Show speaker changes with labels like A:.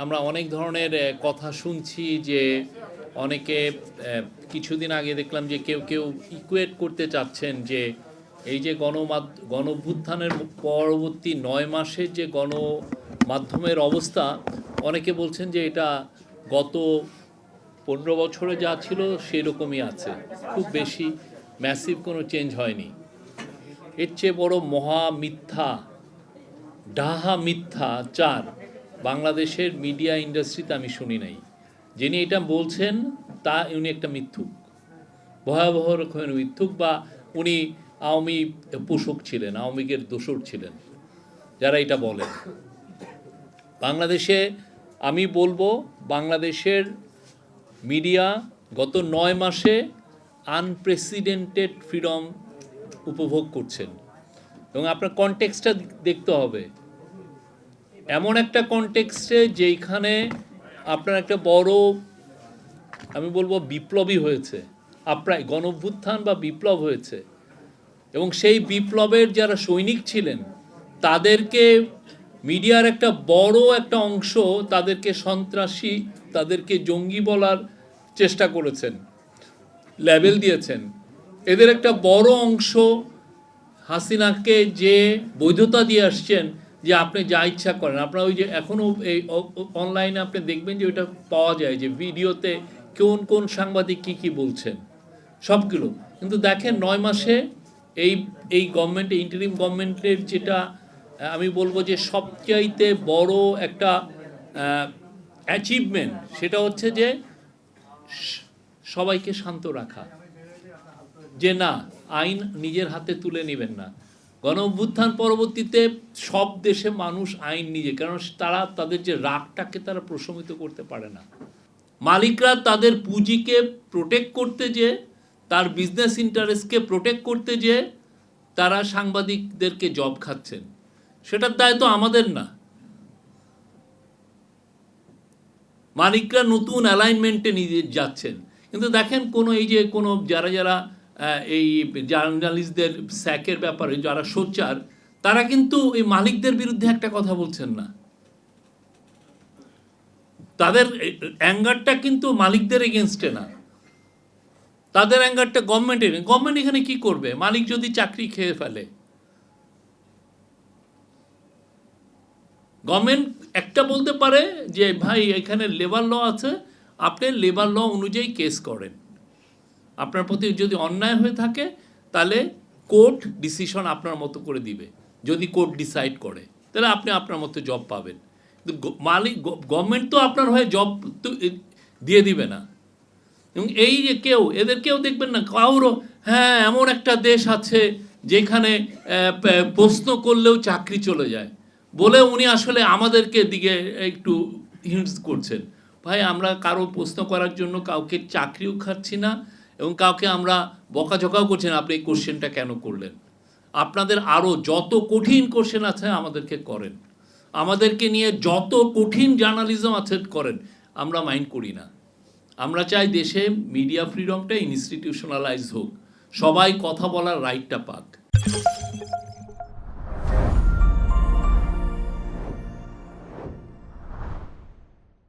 A: আমরা অনেক ধরনের কথা শুনছি যে অনেকে কিছুদিন আগে দেখলাম যে কেউ কেউ ইকুয়েট করতে চাচ্ছেন যে এই যে গণঅভ্যুত্থানের পরবর্তী 9 মাসের যে গণমাধ্যমের অবস্থা, অনেকে বলছেন যে এটা গত 15 বছরে যা ছিল সেরকমই আছে, খুব বেশি ম্যাসিভ কোনো চেঞ্জ হয়নি। এর চেয়ে বড় মহা মিথ্যা, ডাহা মিথ্যাচার বাংলাদেশের মিডিয়া ইন্ডাস্ট্রিতে আমি শুনি নাই। যিনি এটা বলছেন উনি একটা মিথ্যুক, ভয়াবহ রকমের মিথ্যুক, বা উনি আওয়ামী পোষক ছিলেন, আওয়ামী লীগের দোসর ছিলেন যারা এটা বলেন। বাংলাদেশে আমি বলবো বাংলাদেশের মিডিয়া গত 9 মাসে আনপ্রেসিডেন্টেড ফ্রিডম উপভোগ করছেন, এবং আপনার কনটেক্সটটা দেখতে হবে। এমন একটা কনটেক্সটে যেখানে আপনার একটা বড়, আমি বলবো বিপ্লবী হয়েছে, আপনার গণঅভ্যুত্থান বা বিপ্লব হয়েছে, এবং সেই বিপ্লবের যারা সৈনিক ছিলেন তাদেরকে মিডিয়ার একটা বড় একটা অংশ তাদেরকে সন্ত্রাসী, তাদেরকে জঙ্গি বলার চেষ্টা করেছেন, লেবেল দিয়েছেন। এদের একটা বড় অংশ হাসিনাকে যে বৈধতা দিয়ে আসছেন যে আপনি যা ইচ্ছা করেন, আপনার ওই যে এখনও এই অনলাইনে আপনি দেখবেন যে ওইটা পাওয়া যায় যে ভিডিওতে কোন কোন সাংবাদিক কি বলছেন সবগুলো। কিন্তু দেখেন 9 মাসে এই গভর্নমেন্ট, ইন্টারিম গভর্নমেন্টের যেটা আমি বলবো যে সবচাইতে বড় একটা অ্যাচিভমেন্ট, সেটা হচ্ছে যে সবাইকে শান্ত রাখা, যে না আইন নিজের হাতে তুলে নেবেন না। গণঅভ্যুত্থান পরবর্তীতে সব দেশে মানুষ আইন নিজে, কারণ তারা তাদের যে রাগটাকে তারা প্রশমিত করতে পারে না। মালিকরা তাদের পুঁজিকে প্রোটেক্ট করতে, যে তার বিজনেস ইন্টারেস্টকে প্রোটেক্ট করতে, যে তারা সাংবাদিকদেরকে জব খাচ্ছেন, সেটার দায় তো আমাদের না। মালিকরা নতুন অ্যালাইনমেন্টে নিয়ে যাচ্ছেন, কিন্তু দেখেন কোনো এই যে কোনো যারা এই জার্নালিস্টদের স্যাকের ব্যাপারে যারা সোচ্চার, তারা কিন্তু এই মালিকদের বিরুদ্ধে একটা কথা বলছেন না। তাদের অ্যাঙ্গারটা কিন্তু মালিকদের এগেনস্টে না, তাদের অ্যাঙ্গারটা গভর্নমেন্টের। গভর্নমেন্ট এখানে কি করবে? মালিক যদি চাকরি খেয়ে ফেলে, গভর্নমেন্ট একটা বলতে পারে যে ভাই এখানে লেবার ল আছে, আপনি লেবার ল অনুযায়ী কেস করেন, আপনার প্রতি যদি অন্যায় হয়ে থাকে তাহলে কোর্ট ডিসিশন আপনার মতো করে দিবে। যদি কোর্ট ডিসাইড করে তাহলে আপনি আপনার মতো জব পাবেন, কিন্তু মালিক গভর্নমেন্ট তো আপনার হয়ে জব তো দিয়ে দিবে না। এবং এই যে এদেরকেও দেখবেন না কারো, হ্যাঁ এমন একটা দেশ আছে যেখানে প্রশ্ন করলেও চাকরি চলে যায় বলে উনি আসলে আমাদেরকে দিকে একটু হিন্টস করছেন। ভাই আমরা কারো প্রশ্ন করার জন্য কাউকে চাকরিও খাচ্ছি না, এবং কাউকে আমরা বকাঝকাও করছি না। আপনি এই কোশ্চেনটা কেন করলেন? আপনাদের আরও যত কঠিন কোশ্চেন আছে আমাদেরকে করেন, আমাদেরকে নিয়ে যত কঠিন জার্নালিজম আছে করেন, আমরা মাইন্ড করি না। আমরা চাই দেশে মিডিয়া ফ্রিডমটা ইনস্টিটিউশনালাইজ হোক, সবাই কথা বলার রাইটটা পাক।